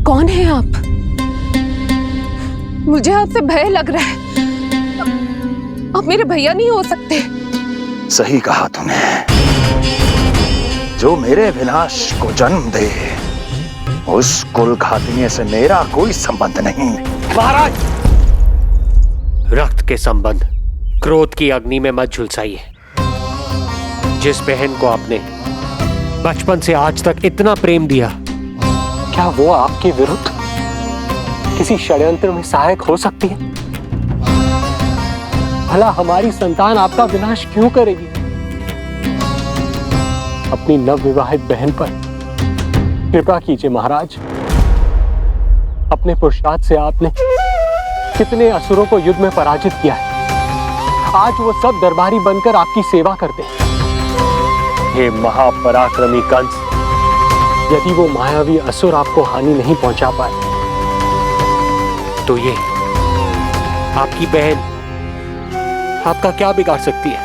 कौन है आप? मुझे आपसे भय लग रहा है। आप मेरे भैया नहीं हो सकते। सही कहा तूने। जो मेरे विनाश को जन्म दे, उस कुल घातिनी से मेरा कोई संबंध नहीं। महाराज, रक्त के संबंध क्रोध की अग्नि में मत झुलसाइए। जिस बहन को आपने बचपन से आज तक इतना प्रेम दिया, क्या वो आपके विरुद्ध किसी षड्यंत्र में सहायक हो सकती है? भला हमारी संतान आपका विनाश क्यों करेगी? अपनी नवविवाहित बहन पर कृपा कीजिए महाराज। अपने पुरुषार्थ से आपने कितने असुरों को युद्ध में पराजित किया है। आज वो सब दरबारी बनकर आपकी सेवा करते हैं। हे महापराक्रमी कंस, यदि वो मायावी असुर आपको हानि नहीं पहुंचा पाए, तो ये आपकी बहन आपका क्या बिगाड़ सकती है?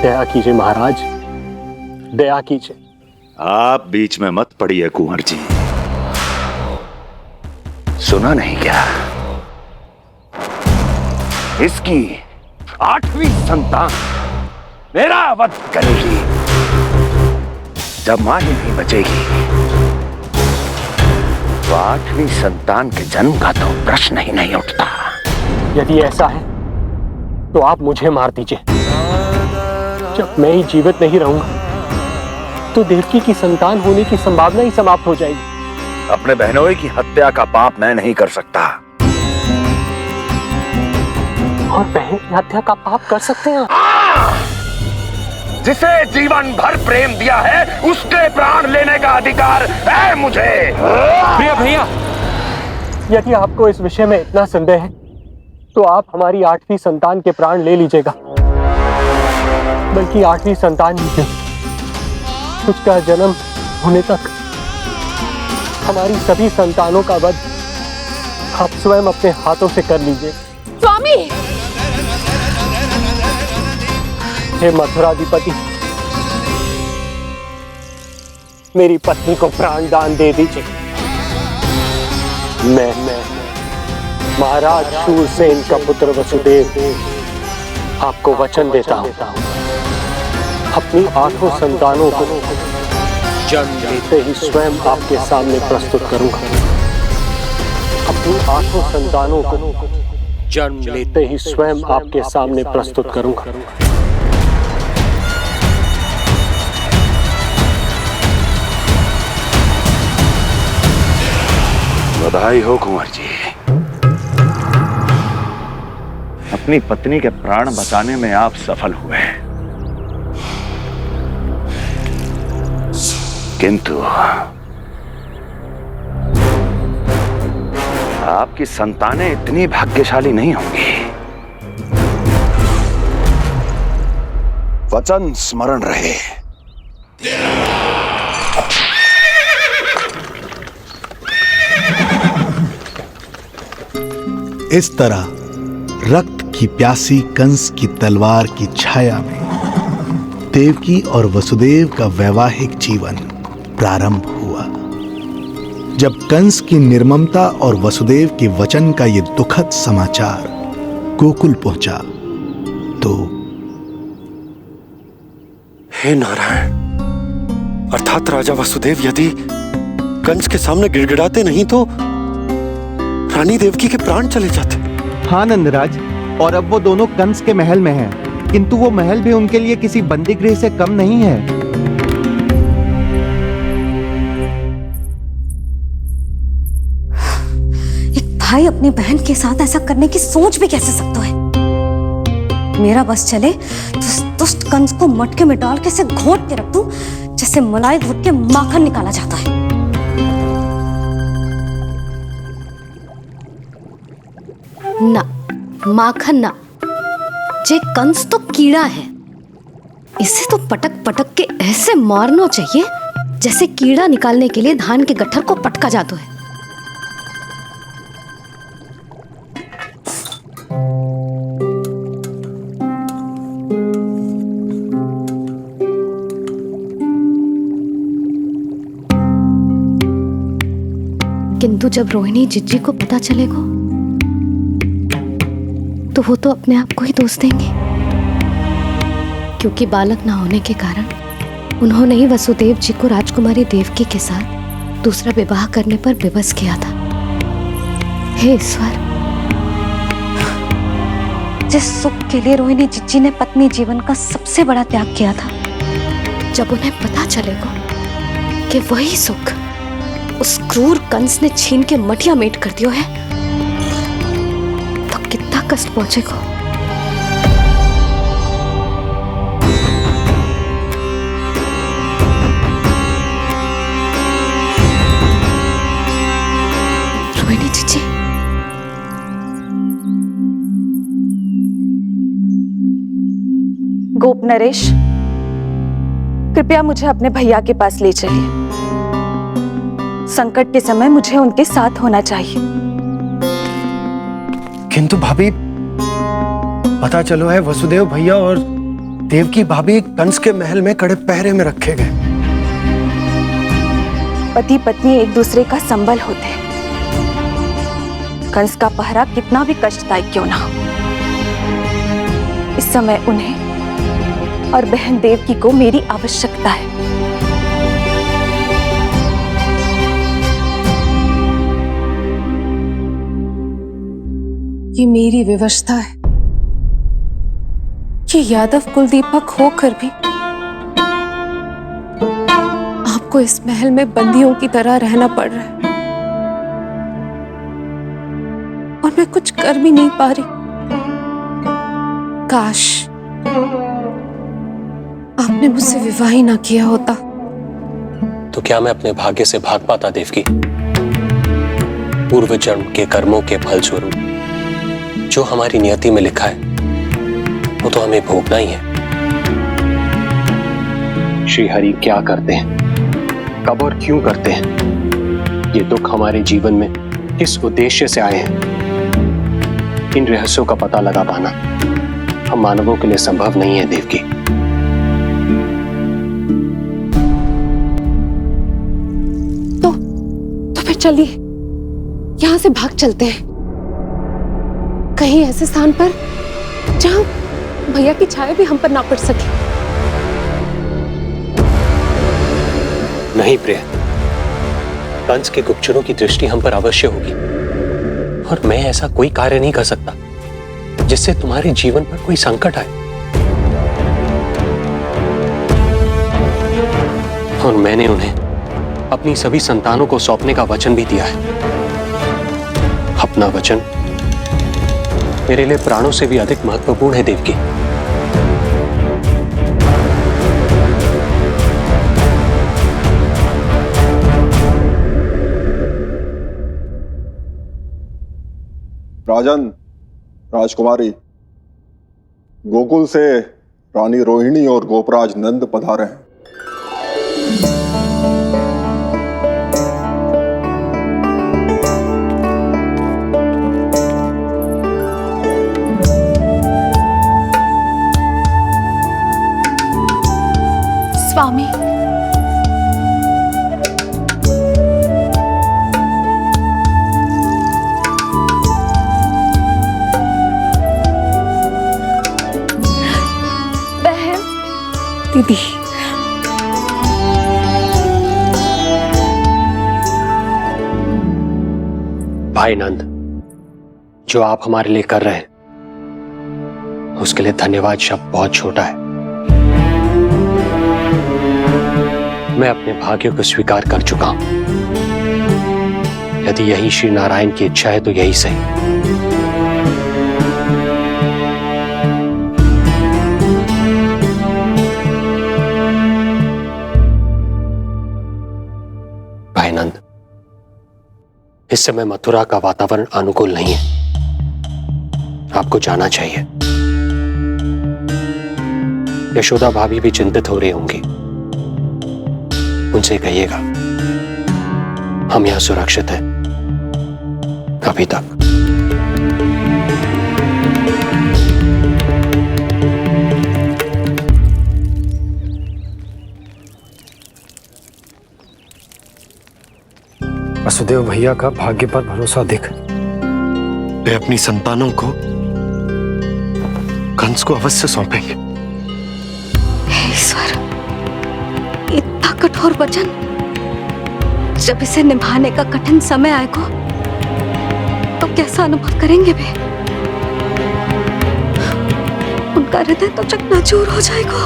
दया कीजिए महाराज, दया कीजिए। आप बीच में मत पड़िए कुंवर जी। सुना नहीं क्या? इसकी 8वीं संतान मेरा वध करेगी। जब मां ही नहीं बचेगी, तो 8वीं संतान के जन्म का तो प्रश्न ही नहीं उठता। यदि ऐसा है तो आप मुझे मार दीजिए। जब मैं ही जीवित नहीं रहूंगा, तो देवकी की संतान होने की संभावना ही समाप्त हो जाएगी। अपने बहनोई की हत्या का पाप मैं नहीं कर सकता। और बहन की हत्या का पाप कर सकते हैं? जिसे जीवन भर प्रेम दिया है, उसके प्राण लेने का अधिकार है मुझे। प्रिय भैया, यदि आपको इस विषय में इतना संदेह है, तो आप हमारी 8वीं संतान के प्राण ले लीजिएगा। बल्कि 8वीं संतान ही क्यों, उसका जन्म होने तक हमारी सभी संतानों का वध आप स्वयं अपने हाथों से कर लीजिए। स्वामी! हे मथुराधिपति, मेरी पत्नी को प्राण दान दे दीजिए। मैं महाराज शूरसेन का पुत्र वसुदेव आपको वचन देता हूं, अपनी 8 संतानों को जन्म लेते ही स्वयं आपके सामने प्रस्तुत करूंगा। अपनी 8 संतानों को जन्म लेते ही स्वयं आपके सामने प्रस्तुत करूंगा। बधाई हो कुंवर जी। अपनी पत्नी के प्राण बचाने में आप सफल हुए, किंतु आपकी संतानें इतनी भाग्यशाली नहीं होंगी। वचन स्मरण रहे। इस तरह रक्त की प्यासी कंस की तलवार की छाया में देवकी और वसुदेव का वैवाहिक जीवन प्रारंभ हुआ। जब कंस की निर्ममता और वसुदेव के वचन का ये दुखद समाचार गोकुल पहुंचा, तो हे नारायण, अर्थात राजा वसुदेव यदि कंस के सामने गिड़गिड़ाते नहीं तो रानी देवकी के प्राण चले जाते। हाँ नंदराज, और अब वो दोनों कंस के महल में हैं, किंतु वो महल भी उनके लिए किसी बंदी गृह से कम नहीं है। एक भाई अपनी बहन के साथ ऐसा करने की सोच भी कैसे सकता है? मेरा बस चले तो दुष्ट कंस को मटके में डाल के ऐसे घोट के रख दूं, जैसे मलाई घोट के माखन निकाला जाता है। ना, माखन ना, जे कंस तो कीड़ा है। इसे तो पटक पटक के ऐसे मारना चाहिए जैसे कीड़ा निकालने के लिए धान के गट्ठर को पटका जाता है। किंतु जब रोहिणी जिज्जी को पता चलेगा तो वो तो अपने आप को ही दोष देंगे, क्योंकि बालक ना होने के कारण उन्होंने ही वसुदेव जी को राजकुमारी देवकी के साथ दूसरा विवाह करने पर विवश किया था। हे ईश्वर, जिस सुख के लिए रोहिणी जिज्जी ने पत्नी जीवन का सबसे बड़ा त्याग किया था, जब उन्हें पता चलेगा कि वही सुख उस क्रूर कंस ने छीन के मटिया मेट कर दिया है, तो कितना कष्ट पहुंचेगा। रोहिणी जीजी, गोप नरेश, कृपया मुझे अपने भैया के पास ले चलिए। संकट के समय मुझे उनके साथ होना चाहिए। किंतु भाभी, पता चलो है वसुदेव भैया और देवकी भाभी कंस के महल में कड़े पहरे में रखे गए। पति पत्नी एक दूसरे का संबल होते हैं। कंस का पहरा कितना भी कष्टदायक क्यों ना हो, इस समय उन्हें और बहन देवकी को मेरी आवश्यकता है। ये मेरी विवशता है कि यादव कुलदीपक होकर भी आपको इस महल में बंदियों की तरह रहना पड़ रहा है, और मैं कुछ कर भी नहीं पा रही। काश आपने मुझसे विवाह ही ना किया होता। तो क्या मैं अपने भाग्य से भाग पाता देवकी? पूर्व जन्म के कर्मों के फल स्वरूप जो हमारी नियति में लिखा है वो तो हमें भोगना ही है। श्री हरि क्या करते हैं, कब और क्यों करते हैं, ये दुख हमारे जीवन में किस उद्देश्य से आए हैं, इन रहस्यों का पता लगा पाना हम मानवों के लिए संभव नहीं है देवकी। तो फिर चलिए यहां से भाग चलते हैं, कहीं ऐसे स्थान पर जहां भैया की छाया भी हम पर ना पड़ सके। नहीं प्रिय, कंस के गुप्तचरों की दृष्टि हम पर अवश्य होगी, और मैं ऐसा कोई कार्य नहीं कर सकता जिससे तुम्हारे जीवन पर कोई संकट आए। और मैंने उन्हें अपनी सभी संतानों को सौंपने का वचन भी दिया है। अपना वचन मेरे लिए प्राणों से भी अधिक महत्वपूर्ण है देवकी। राजन, राजकुमारी, गोकुल से रानी रोहिणी और गोपराज नंद पधारे हैं। स्वामी, बहन, दीदी, भाई नंद, जो आप हमारे लिए कर रहे हैं उसके लिए धन्यवाद शब्द बहुत छोटा है। मैं अपने भाग्य को स्वीकार कर चुका हूं। यदि यही श्री नारायण की इच्छा है तो यही सही। भाई नंद, इस समय मथुरा का वातावरण अनुकूल नहीं है, आपको जाना चाहिए। यशोदा भाभी भी चिंतित हो रही होंगी, उनसे कहिएगा हम यहां सुरक्षित हैं अभी तक। वसुदेव भैया का भाग्य पर भरोसा देख वे अपनी संतानों को कंस को अवश्य सौंपेंगे। ईश्वर, इतना कठोर वचन, जब इसे निभाने का कठिन समय आएगा तो कैसा अनुभव करेंगे वे? उनका हृदय तो चकनाचूर हो जाएगा।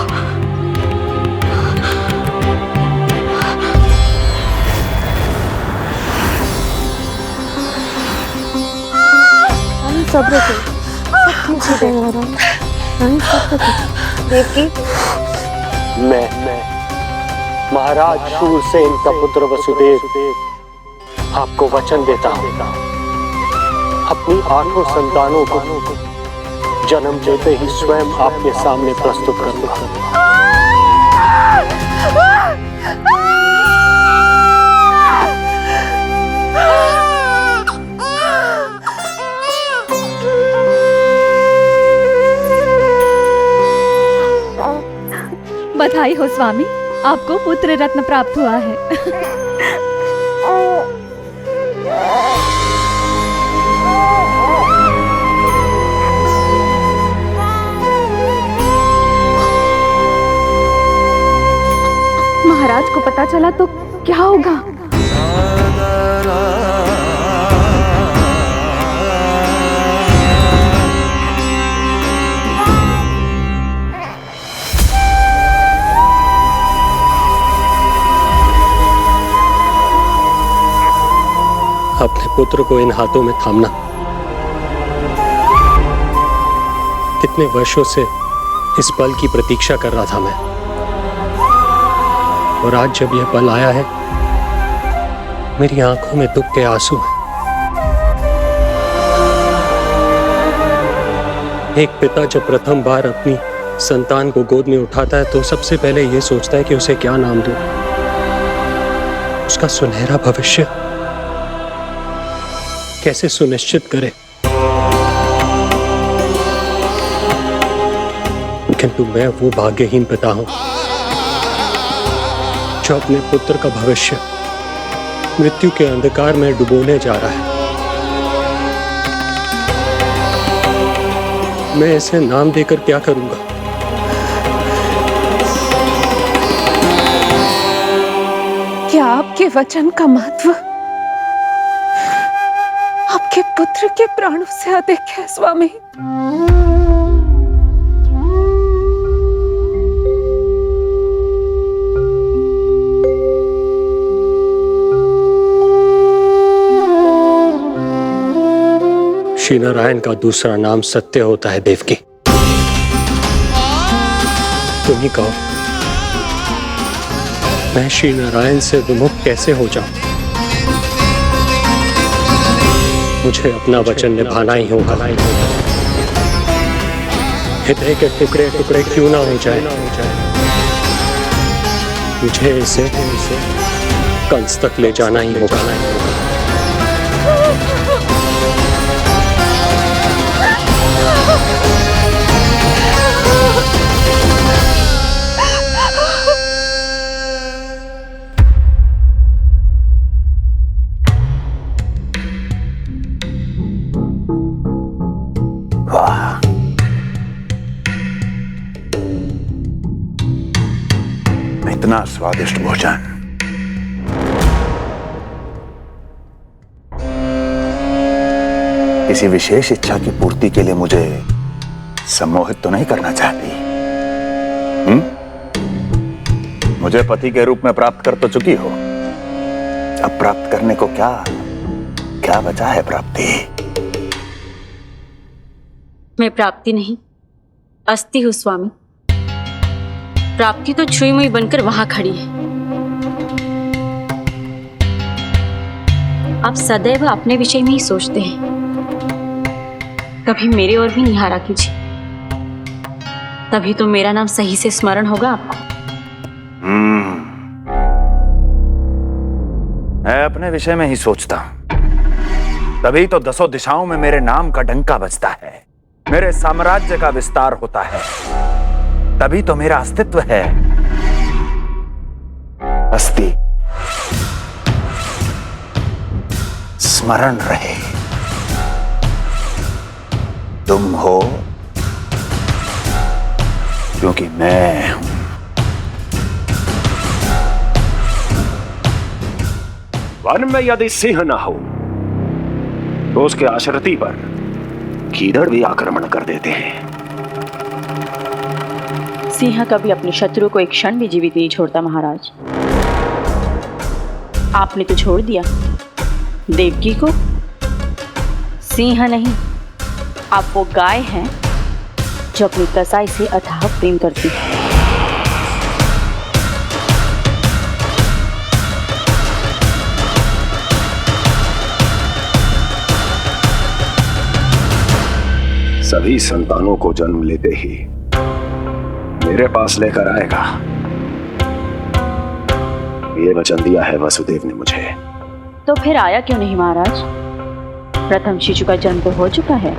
सब्र करो, सब ठीक हो जाएगा। देवकी, मैं महाराज शूरसेन का पुत्र वसुदेव आपको वचन देता हूं, अपनी 8 संतानों को जन्म देते ही स्वयं आपके सामने प्रस्तुत करूंगा। बधाई हो स्वामी, आपको पुत्र रत्न प्राप्त हुआ है। महाराज को पता चला तो क्या होगा? अपने पुत्र को इन हाथों में थामना। कितने वर्षों से इस पल की प्रतीक्षा कर रहा था मैं, और आज जब यह पल आया है, मेरी आंखों में दुख के आंसू हैं। एक पिता जब प्रथम बार अपनी संतान को गोद में उठाता है तो सबसे पहले यह सोचता है कि उसे क्या नाम दूं, उसका सुनहरा भविष्य कैसे सुनिश्चित करे। किंतु मैं वो भाग्यहीन पिता हूं जो अपने पुत्र का भविष्य मृत्यु के अंधकार में डुबोने जा रहा है। मैं इसे नाम देकर क्या करूंगा? क्या आपके वचन का महत्व आपके पुत्र के प्राणों से अधिक है स्वामी? श्री नारायण का दूसरा नाम सत्य होता है देवकी। तुम ही कहो, मैं श्री नारायण से विमुख कैसे हो जाऊं? मुझे अपना वचन निभाना ही होगा। हृदय के टुकड़े टुकड़े क्यों ना हो जाए, मुझे इसे कंस तक ले जाना ही होगा। इतना स्वादिष्ट भोजन किसी विशेष इच्छा की पूर्ति के लिए मुझे सम्मोहित तो नहीं करना चाहती? मुझे पति के रूप में प्राप्त कर तो चुकी हो, अब प्राप्त करने को क्या क्या बचा है प्राप्ति? मैं प्राप्ति नहीं, अस्थि हूं स्वामी। प्राप्ति तो छुई मुई बनकर वहां खड़ी है। आप सदैव अपने विषय में ही सोचते हैं, कभी मेरे ओर भी निहारा कीजिए, तभी तो मेरा नाम सही से स्मरण होगा आपको। मैं अपने विषय में ही सोचता हूं, तभी तो 10 दिशाओं में मेरे नाम का डंका बजता है, मेरे साम्राज्य का विस्तार होता है, तभी तो मेरा अस्तित्व है। अस्थि स्मरण रहे, तुम हो क्योंकि मैं हूं। वन में यदि सिंह न हो तो उसके आश्रिति पर गीदड़ भी आक्रमण कर देते हैं। सिंह कभी अपने शत्रु को एक क्षण भी जीवित नहीं छोड़ता महाराज। आपने तो छोड़ दिया देवकी को। सिंह नहीं, आप वो गाय हैं जो अपनी कसाई से अथाह प्रेम करती है। सभी संतानों को जन्म लेते ही मेरे पास लेकर आएगा, ये वचन दिया है वसुदेव ने मुझे। तो फिर आया क्यों नहीं महाराज? प्रथम शिशु का जन्म तो हो चुका है।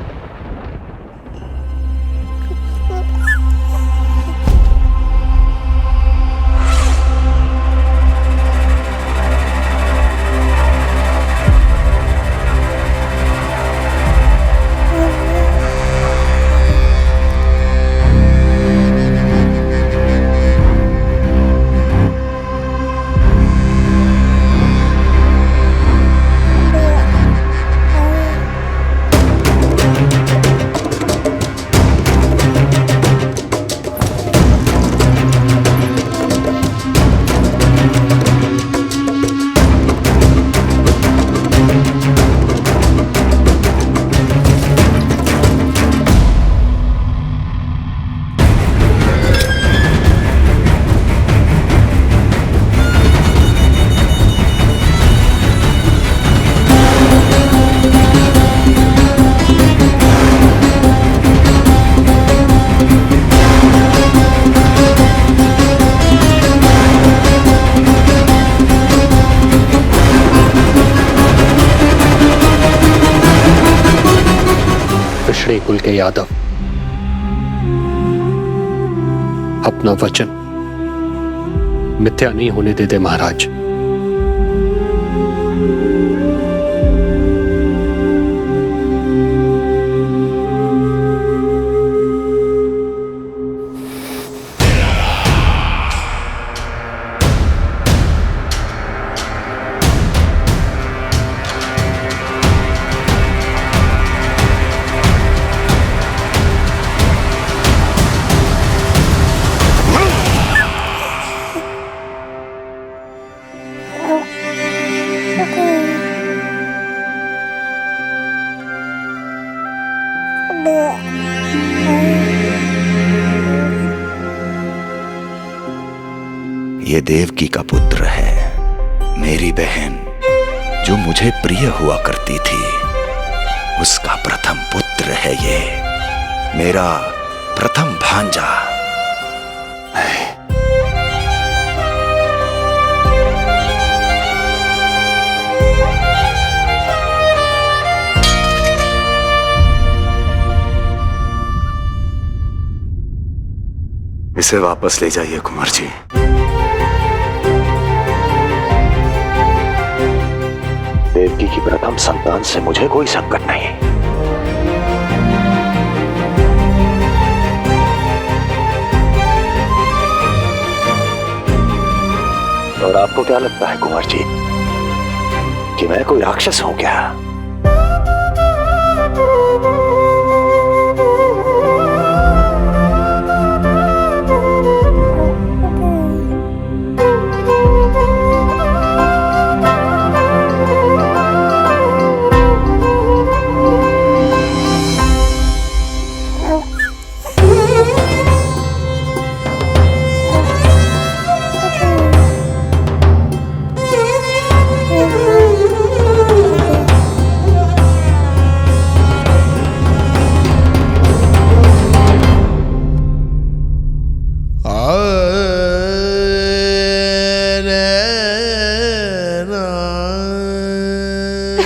पिछड़े कुल के यादव अपना वचन मिथ्या नहीं होने देते महाराज। ये देवकी का पुत्र है, मेरी बहन जो मुझे प्रिय हुआ करती थी, उसका प्रथम पुत्र है ये, मेरा प्रथम भांजा। इसे वापस ले जाइए कुंवर जी। देवकी की प्रथम संतान से मुझे कोई संकट नहीं। और आपको क्या लगता है कुंवर जी कि मैं कोई राक्षस हूं क्या?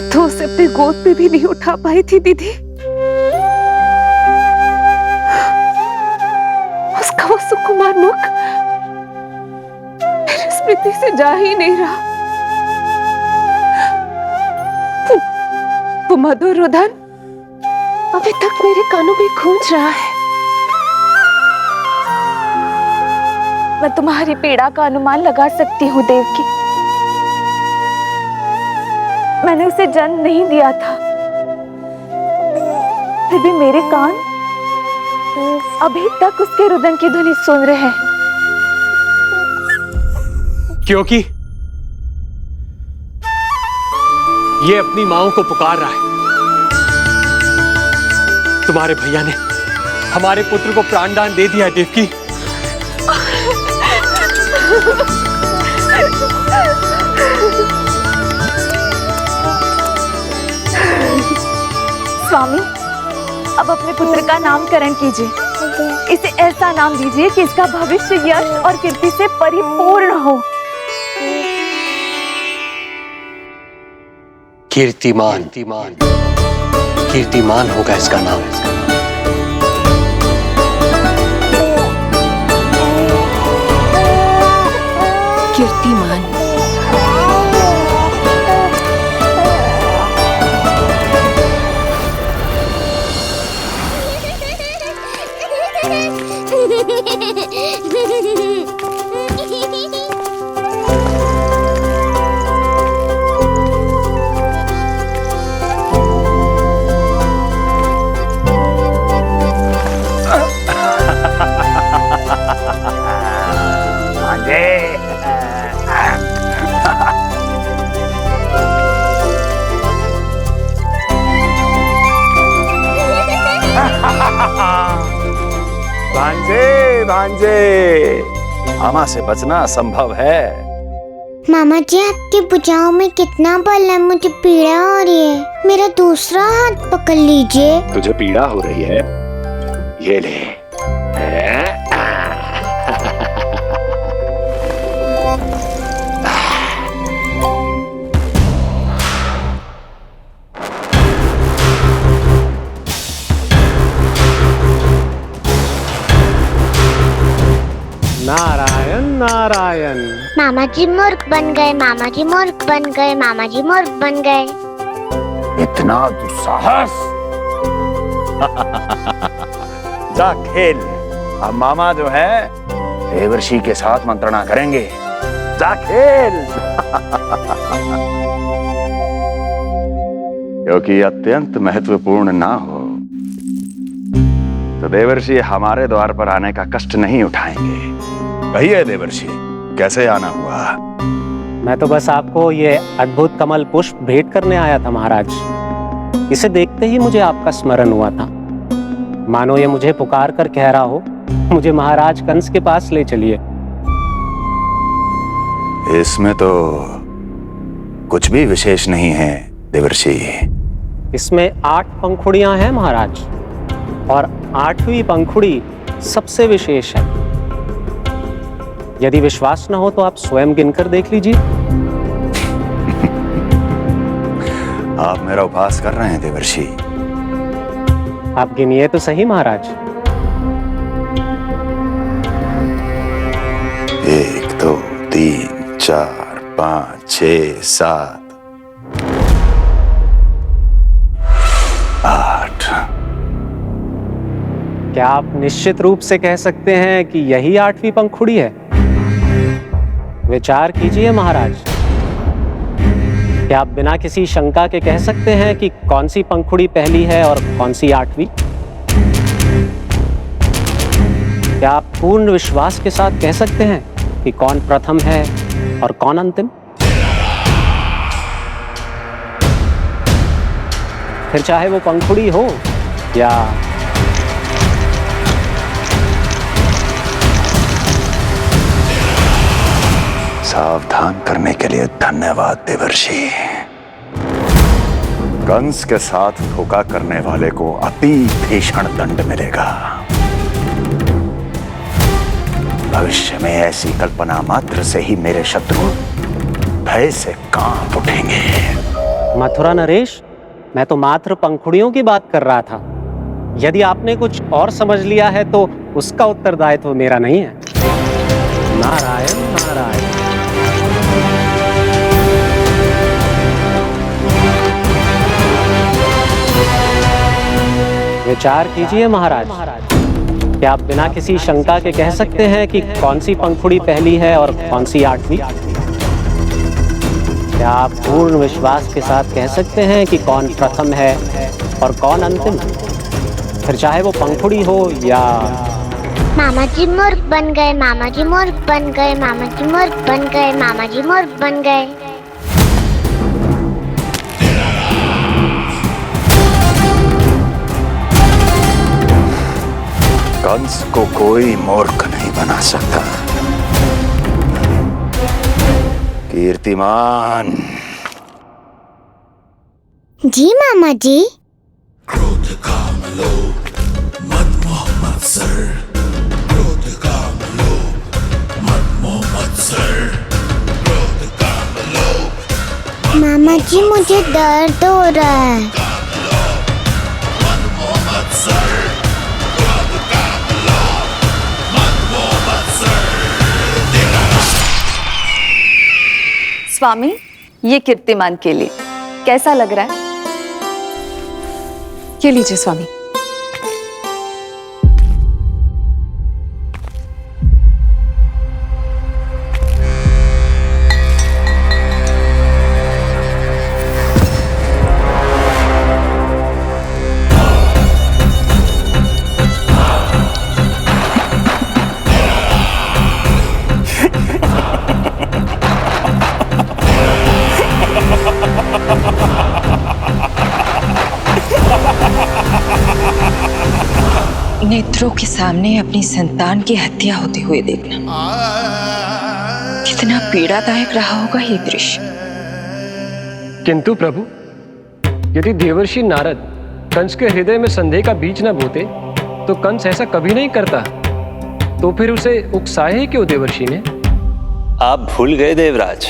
तो उसे अपनी गोद पे भी नहीं उठा पाई थी दीदी। उसका वो सुकुमार मुख मेरी स्मृति से जा ही नहीं रहा। सुमधुर रुदन अभी तक मेरे कानों में गूंज रहा है। मैं तुम्हारी पीड़ा का अनुमान लगा सकती हूँ देवकी। मैंने उसे जन्म नहीं दिया था, फिर भी मेरे कान अभी तक उसके रुदन की ध्वनि सुन रहे हैं। क्योंकि ये अपनी माओ को पुकार रहा है। तुम्हारे भैया ने हमारे पुत्र को प्राणदान दे दिया है देवकी। स्वामी, अब अपने पुत्र का नामकरण कीजिए। इसे ऐसा नाम दीजिए कि इसका भविष्य यश और कीर्ति से परिपूर्ण हो। कीर्तिमान, कीर्तिमान होगा इसका नाम। कीर्तिमान। भांजे भांजे, मामा से बचना असंभव है। मामा जी, आपकी भुजाओं में कितना बल है, मुझे पीड़ा हो रही है। मेरा दूसरा हाथ पकड़ लीजिए। तुझे पीड़ा हो रही है? ये ले। नारायण नारायण। मामा जी मूर्ख बन गए, मामा जी मूर्ख बन गए, मामा जी मूर्ख बन गए। इतना दुस्साहस! जा खेल। अब मामा जो है देवर्षि के साथ मंत्रणा करेंगे। जा खेल। क्योंकि अत्यंत महत्वपूर्ण ना हो तो देवर्षि हमारे द्वार पर आने का कष्ट नहीं उठाएंगे। कहिए देवर्षि, कैसे आना हुआ? मैं तो बस आपको ये अद्भुत कमल पुष्प भेंट करने आया था महाराज। इसे देखते ही मुझे आपका स्मरण हुआ था। मानो ये मुझे पुकार कर कह रहा हो, मुझे महाराज कंस के पास ले चलिए। इसमें तो कुछ भी विशेष नहीं है देवर्षि। इसमें 8 पंखुड़ियां हैं महाराज, और 8वीं पंखुड़ी सबसे विशेष है। यदि विश्वास न हो तो आप स्वयं गिनकर देख लीजिए। आप मेरा उपहास कर रहे हैं देवर्षि। आप गिनिए तो सही महाराज। 1 2 3 4 5 6 7 8। क्या आप निश्चित रूप से कह सकते हैं कि यही 8वीं पंखुड़ी है? विचार कीजिए महाराज। क्या आप बिना किसी शंका के कह सकते हैं कि कौन सी पंखुड़ी पहली है और कौन सी 8वीं? क्या आप पूर्ण विश्वास के साथ कह सकते हैं कि कौन प्रथम है और कौन अंतिम? फिर चाहे वो पंखुड़ी हो या सावधान करने के लिए धन्यवाद देवर्षि। कंस के साथ धोखा करने वाले को अति भीषण दंड मिलेगा। भविष्य में ऐसी कल्पना मात्र से ही मेरे शत्रु भय से कांप उठेंगे। मथुरा नरेश, मैं तो मात्र पंखुड़ियों की बात कर रहा था। यदि आपने कुछ और समझ लिया है तो उसका उत्तरदायित्व मेरा नहीं है। नारायण नारायण। विचार कीजिए महाराज। क्या आप बिना किसी शंका के कह सकते हैं कि कौन सी पंखुड़ी पहली है और कौन सी आठवीं? क्या आप पूर्ण विश्वास के साथ कह सकते हैं कि कौन प्रथम है और कौन अंतिम? फिर चाहे वो पंखुड़ी हो या... मामा जी मूर्ख बन गए, मामा जी मूर्ख बन गए, मामा जी मूर्ख बन गए, मामा जी मूर्ख बन गए। कंस को कोई मूर्ख नहीं बना सकता। कीर्तिमान। जी मामा जी। क्रोध काम लोभ मद मोह मत्सर, क्रोध काम लोभ मद मोह मत्सर, क्रोध काम लोभ। मामा जी मुझे दर्द हो रहा है। स्वामी, ये कीर्तिमान के लिए कैसा लग रहा है? ये लीजिए स्वामी। नेत्रों के सामने अपनी संतान की हत्या होते हुए देखना कितना पीड़ादायक रहा होगा ये दृश्य। किंतु प्रभु, यदि देवर्षि नारद कंस के हृदय में संदेह का बीज न बोते तो कंस ऐसा कभी नहीं करता। तो फिर उसे उकसाए ही क्यों देवर्षि ने? आप भूल गए देवराज,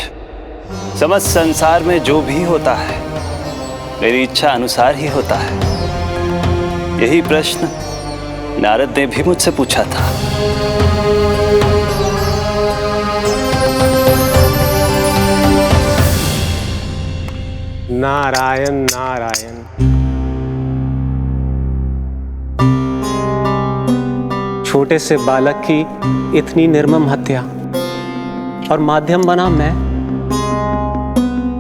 समस्त संसार में जो भी होता है मेरी इच्छा अनुसार ही होता है। यही प्रश्न नारद ने भी मुझसे पूछा था। नारायण नारायण। छोटे से बालक की इतनी निर्मम हत्या और माध्यम बना मैं।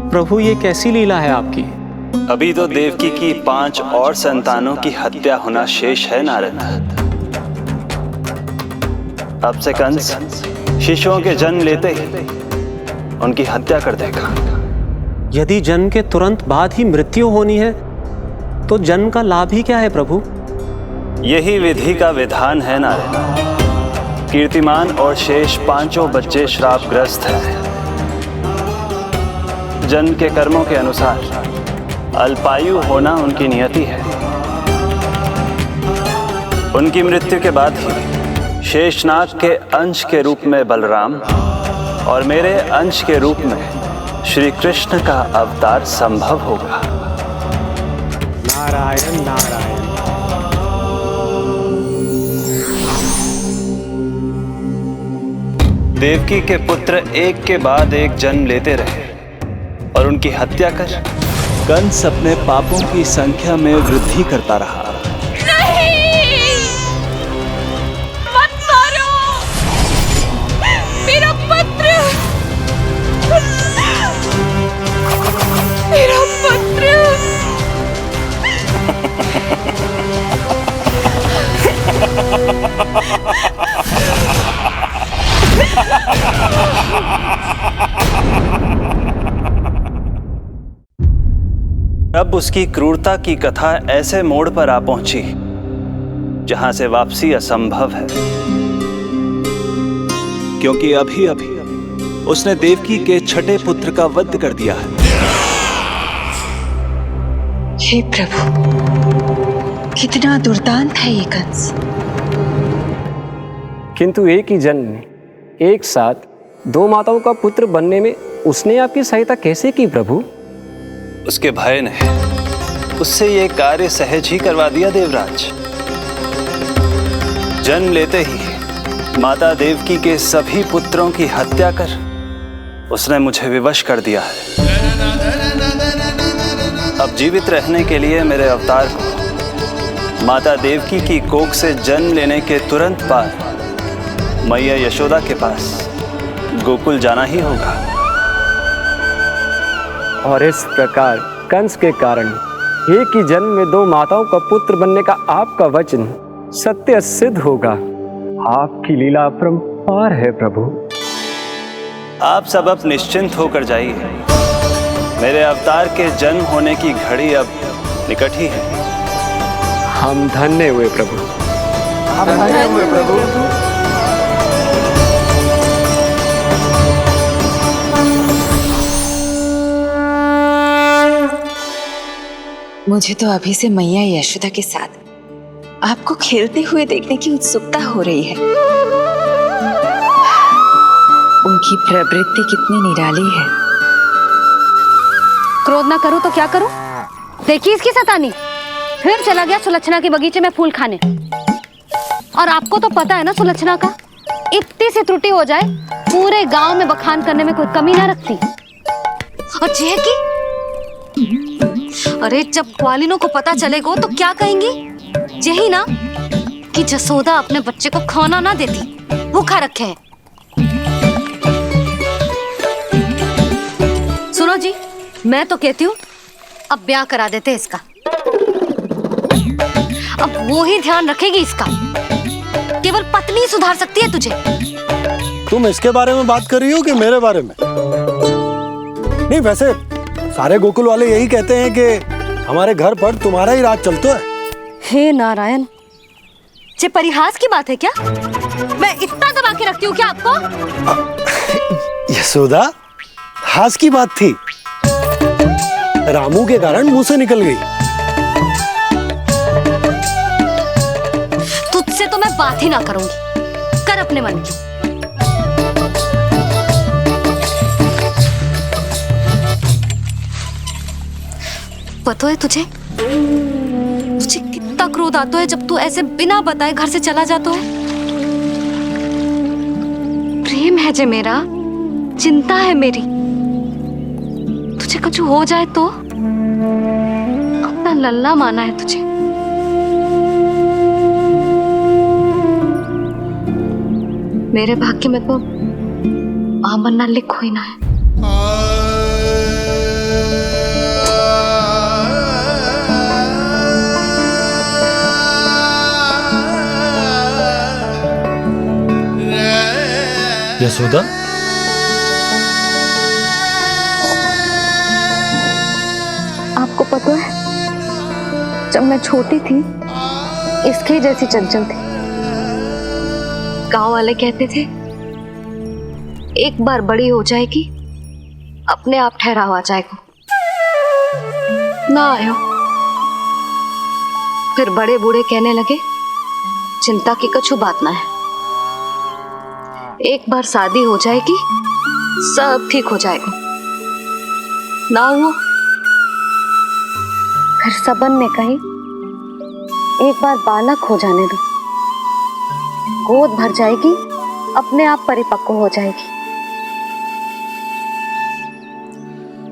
प्रभु, ये कैसी लीला है आपकी? अभी तो देवकी की 5 और संतानों की हत्या होना शेष है नारद। अब से कंस शिशुओं के जन्म लेते ही उनकी हत्या कर देगा। यदि जन्म के तुरंत बाद ही मृत्यु होनी है तो जन्म का लाभ ही क्या है प्रभु? यही विधि का विधान है नारद। कीर्तिमान और शेष 5 बच्चे श्रापग्रस्त हैं। जन्म के कर्मों के अनुसार अल्पायु होना उनकी नियति है। उनकी मृत्यु के बाद ही शेषनाग के अंश के रूप में बलराम और मेरे अंश के रूप में श्री कृष्ण का अवतार संभव होगा। नारायण नारायण। देवकी के पुत्र एक के बाद एक जन्म लेते रहे और उनकी हत्या कर कंस अपने पापों की संख्या में वृद्धि करता रहा। नहीं! मत मारो! मेरा पुत्र! मेरा पुत्र! अब उसकी क्रूरता की कथा ऐसे मोड़ पर आ पहुंची जहां से वापसी असंभव है, क्योंकि अभी अभी उसने देवकी के छठे पुत्र का वध कर दिया है। हे प्रभु, कितना दुर्दांत है ये कंस। किंतु एक ही जन्म में एक साथ 2 माताओं का पुत्र बनने में उसने आपकी सहायता कैसे की प्रभु? उसके भय ने उससे ये कार्य सहज ही करवा दिया देवराज। जन्म लेते ही माता देवकी के सभी पुत्रों की हत्या कर उसने मुझे विवश कर दिया है। अब जीवित रहने के लिए मेरे अवतार को माता देवकी की कोख से जन्म लेने के तुरंत बाद मैया यशोदा के पास गोकुल जाना ही होगा। और इस प्रकार कंस के कारण एक ही जन्म में दो माताओं का पुत्र बनने का आपका वचन सत्य सिद्ध होगा। आपकी लीला अपरंपार है प्रभु। आप सब अब निश्चिंत होकर जाइए। मेरे अवतार के जन्म होने की घड़ी अब निकट ही है। हम धन्य हुए प्रभु। हम धन्य हुए प्रभु। मुझे तो अभी से मैया यशोदा के साथ आपको खेलते हुए देखने की उत्सुकता हो रही है। उनकी प्रवृत्ति कितनी निराली है। क्रोध ना करूं तो क्या करूं? देखिए इसकी सतानी, फिर चला गया सुलक्षणा के बगीचे में फूल खाने। और आपको तो पता है ना सुलक्षणा का, इतनी सी त्रुटि हो जाए पूरे गांव में बखान करने में कोई कमी ना रखती। और जे की अरे जब ग्वालिनों को पता चलेगा तो क्या कहेंगी? यही ना कि जसोदा अपने बच्चे को खाना ना देती, भूखा रखे है। सुनो जी, मैं तो कहती हूँ अब ब्याह करा देते इसका। अब वो ही ध्यान रखेगी इसका। केवल पत्नी सुधार सकती है तुझे। तुम इसके बारे में बात कर रही हो कि मेरे बारे में? नहीं, वैसे सारे गोकुल वाले यही कहते हैं कि हमारे घर पर तुम्हारा ही राज चलता है। हे नारायण, ये परिहास की बात है क्या? मैं इतना दबा के रखती हूँ क्या आपको? यशोदा, हास की बात थी। रामू के कारण मुंह से निकल गई। तुझसे तो मैं बात ही ना करूंगी। कर अपने मन की। पता है तुझे कितना क्रोध आता है जब तू ऐसे बिना बताए घर से चला जाता है। प्रेम है जे मेरा, चिंता है मेरी। तुझे कुछ हो जाए तो अपना लल्ला माना है तुझे। मेरे भाग्य में तो मां बनना लिखो ही ना है। यशोदा, आपको पता है, जब मैं छोटी थी इसके जैसी चंचल थी। गांव वाले कहते थे एक बार बड़ी हो जाएगी अपने आप ठहराव आ जाएगा। ना आयो। फिर बड़े बूढ़े कहने लगे चिंता की कछु बात ना है, एक बार शादी हो जाएगी सब ठीक हो जाएगा। ना हुआ। फिर सबन ने कही एक बार बालक हो जाने दो, गोद भर जाएगी अपने आप परिपक्व हो जाएगी।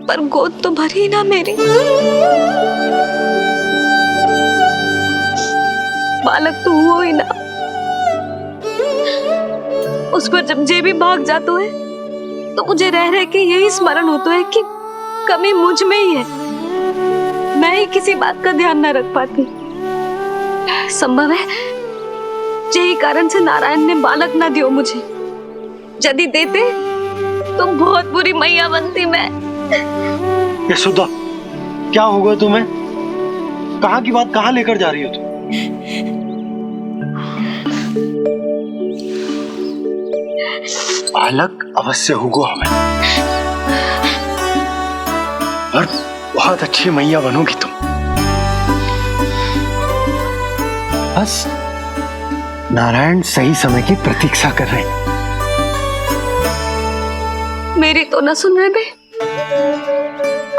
पर गोद तो भरी ना मेरी। बालक तो हुआ ही ना। उस पर जब जे भी भाग जाता है तो मुझे रह रह के यही स्मरण होता है कि कमी मुझ में ही है। मैं ही किसी बात का ध्यान न रख पाती। संभव है यही कारण से नारायण ने बालक ना दियो मुझे। यदि देते तो बहुत बुरी मैया बनती मैं। यशोदा, क्या होगा तुम्हें? कहाँ की बात कहाँ लेकर जा रही हो तुम? बालक अवश्य होगा हमें, और बहुत अच्छी मैया बनोगी तुम। बस नारायण सही समय की प्रतीक्षा कर रहे हैं। मेरी तो ना सुन रहे बे।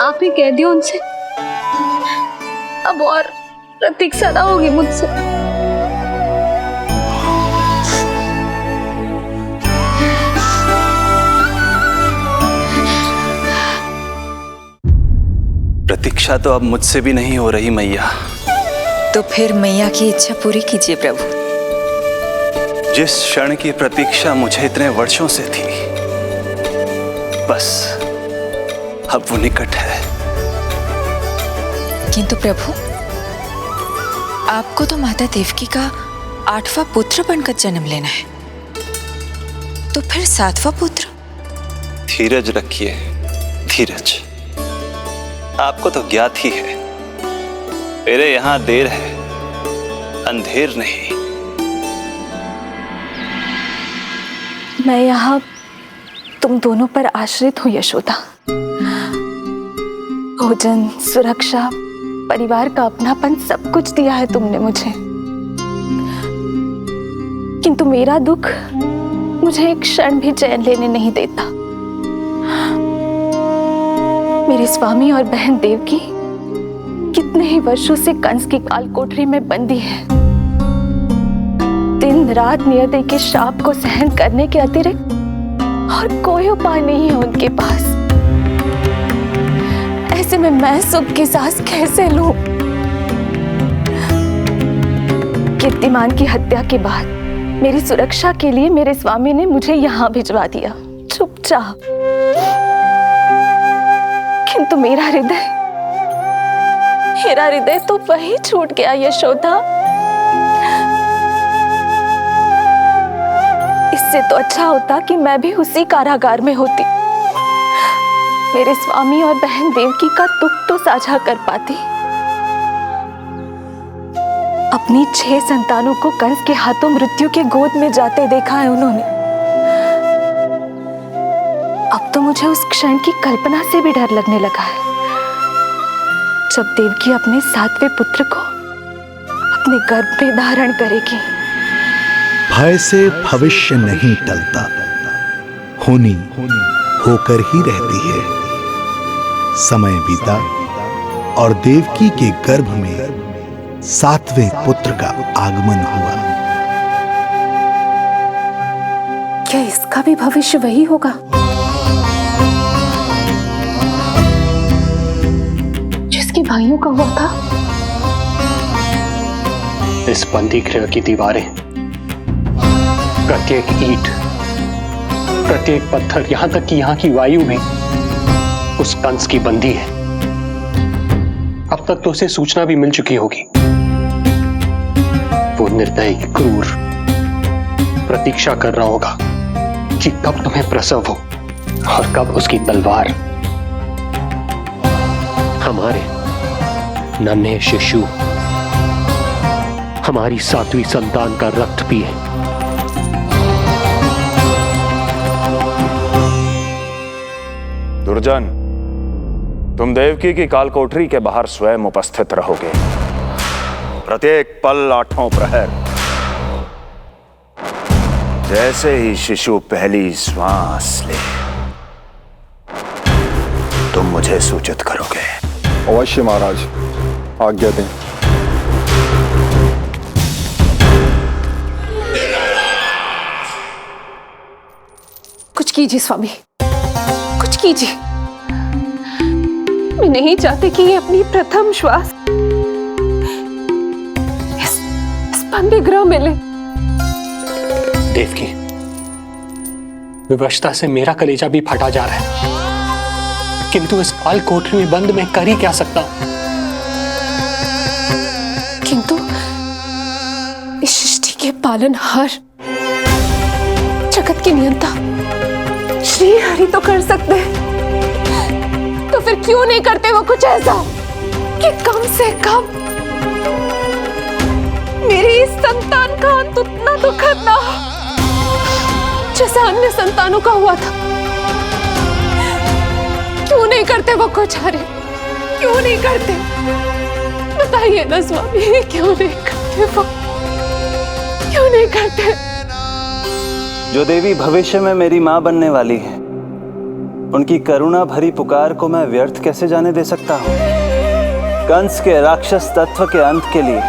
आप ही कह दियो उनसे, अब और प्रतीक्षा ना होगी मुझसे। प्रतीक्षा तो अब मुझसे भी नहीं हो रही मैया। तो फिर मैया की इच्छा पूरी कीजिए प्रभु। जिस क्षण की प्रतीक्षा मुझे इतने वर्षों से थी, बस अब वो निकट है। किंतु प्रभु, आपको तो माता देवकी का 8वां पुत्र बनकर जन्म लेना है, तो फिर 7वां पुत्र? धीरज रखिए, धीरज। आपको तो ज्ञात ही है, मेरे यहां देर है, अंधेर नहीं। मैं यहाँ तुम दोनों पर आश्रित हूँ यशोदा। भोजन, सुरक्षा, परिवार का अपनापन सब कुछ दिया है तुमने मुझे, किंतु मेरा दुख मुझे एक क्षण भी चैन लेने नहीं देता। मेरे स्वामी और बहन देवकी कितने ही वर्षों से कंस की काल कोठरी में बंदी है। दिन रात नियति के शाप को सहन करने के अतिरिक्त और कोई उपाय नहीं है उनके पास। ऐसे में मैं सुख की सांस कैसे लूं? कीर्तिमान की हत्या के बाद मेरी सुरक्षा के लिए मेरे स्वामी ने मुझे यहाँ भिजवा दिया, चुपचाप। किंतु मेरा हृदय तो वही छूट गया यशोदा। इससे तो अच्छा होता कि मैं भी उसी कारागार में होती, मेरे स्वामी और बहन देवकी का दुख तो साझा कर पाती। अपनी 6 संतानों को कंस के हाथों मृत्यु के गोद में जाते देखा है उन्होंने। अब तो मुझे उस क्षण की कल्पना से भी डर लगने लगा है, जब देवकी अपने 7वें पुत्र को अपने गर्भ में धारण करेगी। भय से भविष्य नहीं टलता, होनी होकर ही रहती है। समय बीता और देवकी के गर्भ में 7वें पुत्र का आगमन हुआ। क्या इसका भी भविष्य वही होगा जिसके भाइयों का हुआ था? इस बंदी गृह की दीवारें, प्रत्येक ईंट, प्रत्येक पत्थर, यहां तक कि यहां की वायु भी उस कंस की बंदी है। अब तक तो उसे सूचना भी मिल चुकी होगी। वो निर्दयी, क्रूर प्रतीक्षा कर रहा होगा कि कब तुम्हें प्रसव हो और कब उसकी तलवार हमारे नन्हे शिशु, हमारी 7वीं संतान का रक्त पिए। दुर्जन, तुम देवकी की कालकोठरी के बाहर स्वयं उपस्थित रहोगे, प्रत्येक पल 8वां प्रहर। जैसे ही शिशु पहली श्वास ले, तुम मुझे सूचित करोगे। अवश्य महाराज, आज्ञा दें। कुछ कीजिए स्वामी, कुछ कीजिए। मैं नहीं चाहती कि ये अपनी प्रथम श्वास इस बंदी गृह में ले। देवकी, विवशता से मेरा कलेजा भी फटा जा रहा है, किंतु इस काल कोठरी में बंद मैं कर ही क्या सकता हूं? किंतु इस सृष्टि के पालनहार, जगत के नियंता श्री हरि तो कर सकते हैं, तो फिर क्यों नहीं करते वो कुछ ऐसा कि कम से कम मेरी इस संतान का अंत उतना दुखद ना हो जैसा अन्य संतानों का हुआ था। क्यों नहीं करते वो कुछ? अरे क्यों नहीं करते? बताइए ना स्वामी, क्यों नहीं करते वो? क्यों नहीं करते? जो देवी भविष्य में मेरी मां बनने वाली है, उनकी करुणा भरी पुकार को मैं व्यर्थ कैसे जाने दे सकता हूं? कंस के राक्षस तत्व के अंत के लिए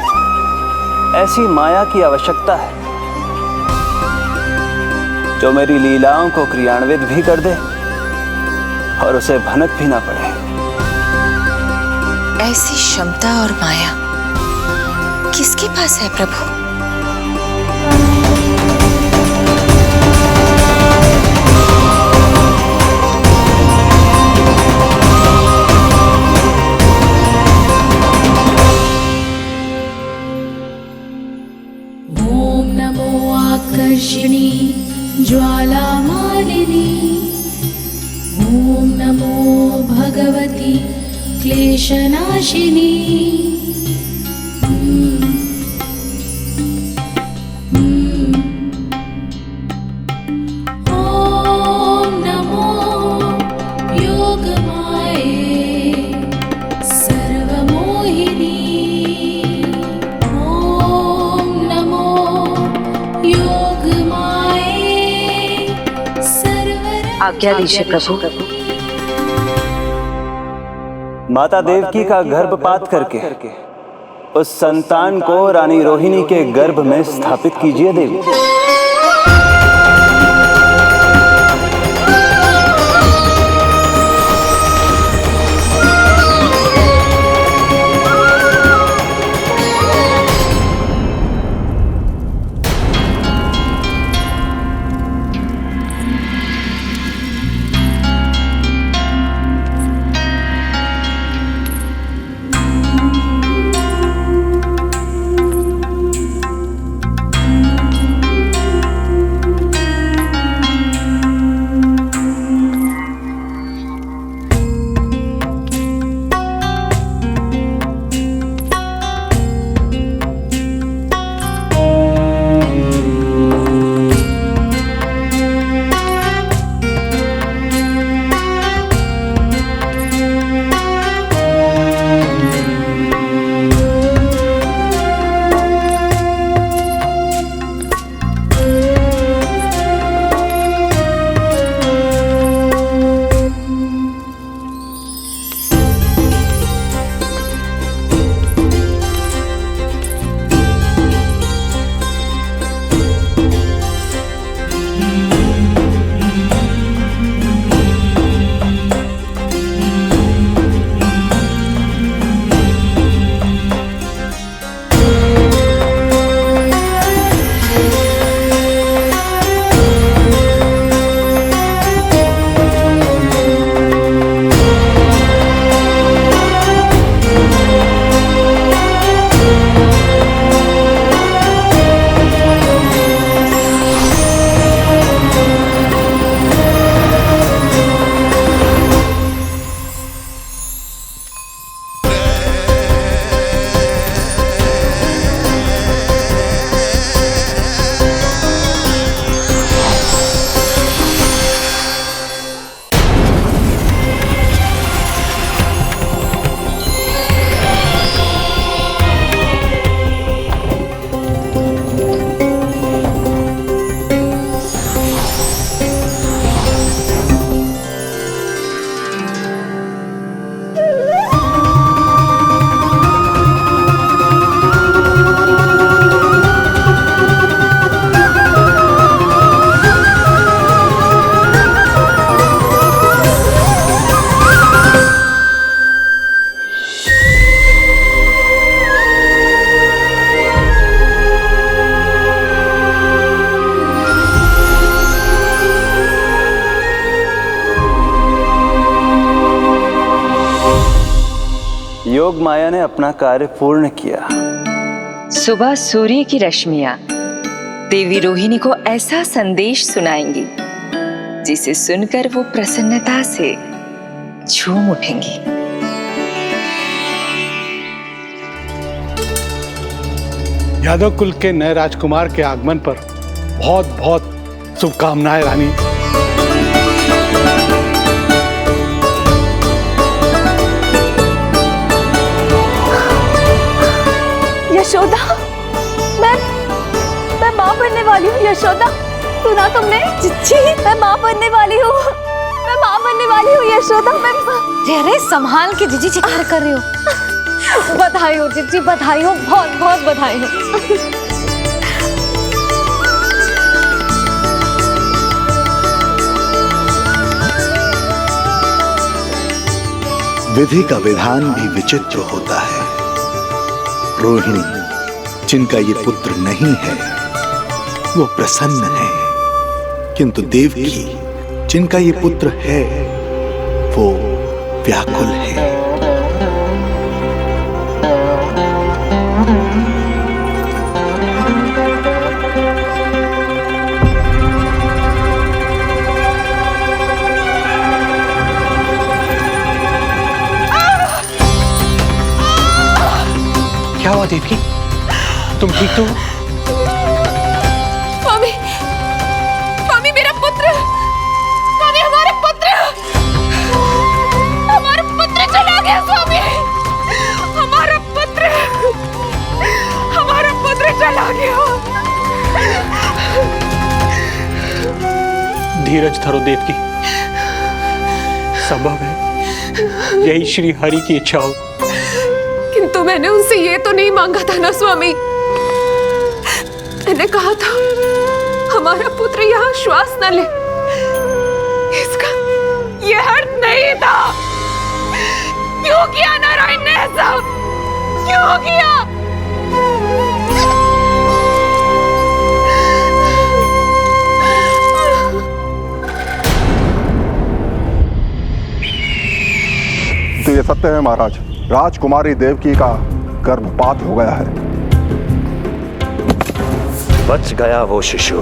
ऐसी माया की आवश्यकता है जो मेरी लीलाओं को क्रियान्वित भी कर दे और उसे भनक भी ना पड़े। ऐसी क्षमता और माया किसके पास है प्रभु? ओम नमो आकर्षिणी ज्वाला मालिनी, ओम नमो भगवती क्लेशनाशिनी। ओम नमो योगमाये सर्वमोहिनी, ओम नमो योगमाये आज्ञा दीजिए प्रभु। माता देवकी का गर्भपात करके उस संतान को रानी रोहिणी के गर्भ में स्थापित कीजिए देवी। योग माया ने अपना कार्य पूर्ण किया। सुबह सूर्य की रश्मियां देवी रोहिणी को ऐसा संदेश सुनाएंगी जिसे सुनकर वो प्रसन्नता से झूम उठेंगी। यादव कुल के नए राजकुमार के आगमन पर बहुत बहुत शुभकामनाएं रानी। यशोदा, मैं माँ बनने वाली हूँ। यशोदा, सुना तुमने? चिच्ची, मैं माँ बनने वाली हूँ। मैं माँ बनने वाली हूँ यशोदा। अरे संभाल के जीजी चिकार कर रही हो। बधाई हो चिच्ची, बधाई हो, बहुत बहुत बधाई हो। विधि का विधान भी विचित्र होता है। रोहिणी जिनका ये पुत्र नहीं है वो प्रसन्न है, किंतु देवकी जिनका ये पुत्र है वो व्याकुल है। क्या हुआ देवकी? तुम ठीक तो हो? स्वामी, स्वामी मेरा पुत्र, स्वामी हमारा पुत्र चला गया। स्वामी हमारा पुत्र चला गया। धीरज धरो देवकी, संभव है यही श्री हरि की इच्छा हो। किंतु मैंने उनसे ये तो नहीं मांगा था ना स्वामी। मैंने कहा था हमारा पुत्र यहाँ श्वास न ले, इसका ये अर्थ नहीं था। क्यों किया नारायण ने ऐसा? क्यों किया? तो ये सत्य है महाराज, राजकुमारी देवकी का गर्भपात हो गया है। बच गया वो शिशु।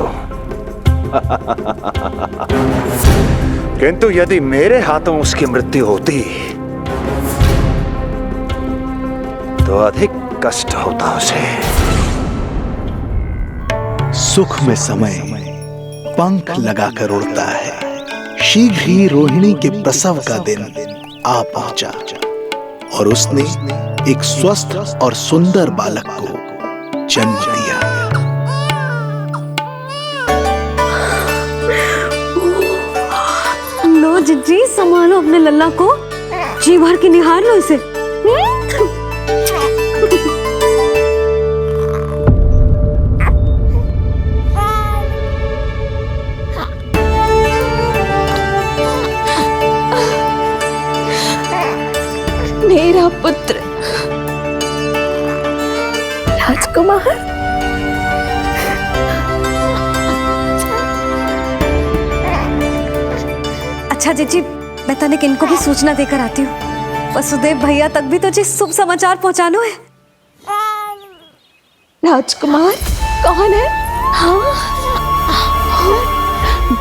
किंतु यदि मेरे हाथों उसकी मृत्यु होती तो अधिक कष्ट होता उसे। सुख में समय पंख लगाकर उड़ता है। शीघ्र ही रोहिणी के प्रसव का दिन आ पहुंचा और उसने एक स्वस्थ और सुंदर बालक को जन्म दिया। लो जिज्जी, संभालो अपने लल्ला को, जी भर के निहार लो इसे। मेरा पुत्र राजकुमार। अच्छा जीजी, मैं तनिक इनको भी सूचना देकर आती हूँ। वसुदेव भैया तक भी तुझे शुभ समाचार पहुंचाना है। राजकुमार कौन है? हाँ,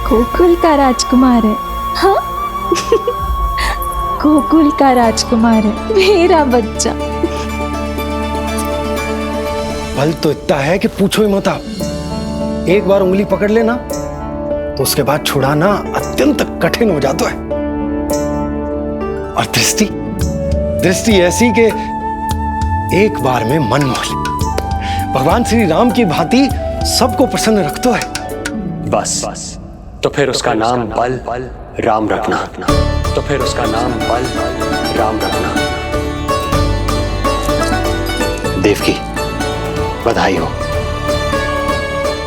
गोकुल का राजकुमार है। हाँ, गोकुल का राजकुमार है मेरा बच्चा। बल तो इतना है कि पूछो ही मत आप। एक बार उंगली पकड़ लेना तो उसके बाद छुड़ाना अत्यंत कठिन हो जाता है। और दृष्टि ऐसी कि एक बार में मन मोह ले। भगवान श्री राम की भांति सबको प्रसन्न रखतो है। बस तो फिर उसका नाम बल राम रखना। तो फिर उसका नाम बल राम रखना। देवकी, बधाई हो,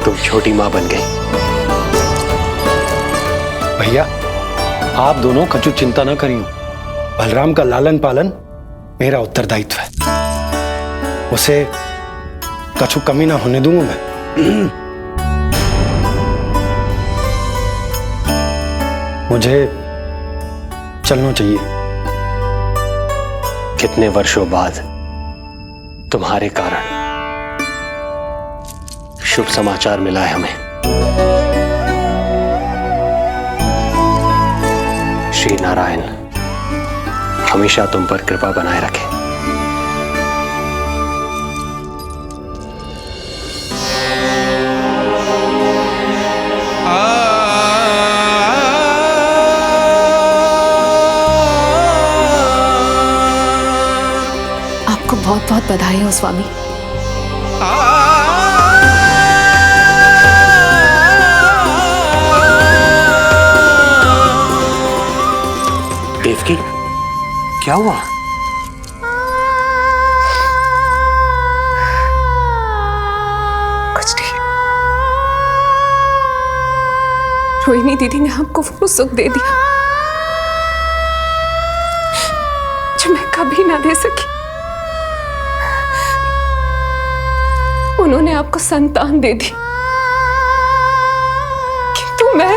तुम छोटी मां बन गई। भैया, आप दोनों कछु चिंता न करियो। बलराम का लालन पालन मेरा उत्तरदायित्व है। उसे कछु कमी ना होने दूंगा मैं। मुझे चलना चाहिए। कितने वर्षों बाद तुम्हारे कारण शुभ समाचार मिला है हमें। श्री नारायण हमेशा तुम पर कृपा बनाए रखे। आपको बहुत बहुत बधाई हो स्वामी। देवकी, क्या हुआ? कुछ नहीं। रोहिणी दीदी ने हमको वो सुख दे दिया जो मैं कभी ना दे सकी। उन्होंने आपको संतान दे दी, किंतु मैं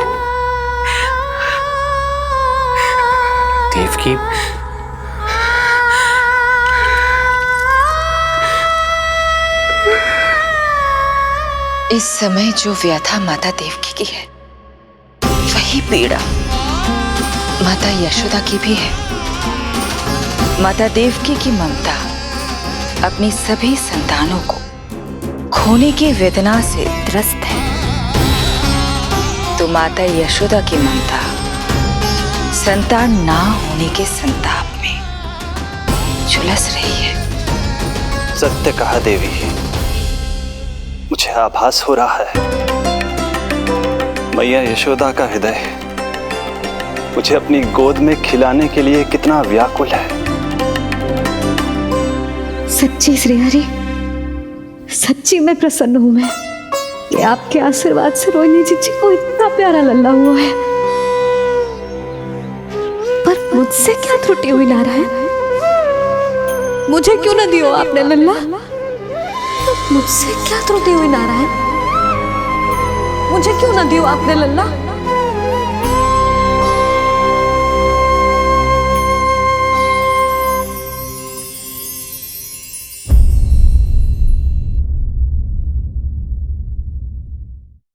देवकी, इस समय जो व्यथा माता देवकी की है, वही पीड़ा माता यशोदा की भी है। माता देवकी की ममता अपनी सभी संतानों को खोने की वेदना से त्रस्त है, तो माता यशोदा की ममता संतान ना होने के संताप में झुलस रही है। सत्य कहा देवी, मुझे आभास हो रहा है मैया यशोदा का हृदय मुझे अपनी गोद में खिलाने के लिए कितना व्याकुल है। सच्ची श्रीहरि, सच्ची में प्रसन्न हूं मैं कि आपके आशीर्वाद से रोहिणी जी को इतना प्यारा लल्ला हुआ है। पर मुझसे क्या त्रुटि हुई नारायण? मुझे क्यों न दियो आपने लल्ला? मुझसे क्या त्रुटि हुई नारायण? मुझे क्यों न दियो आपने लल्ला?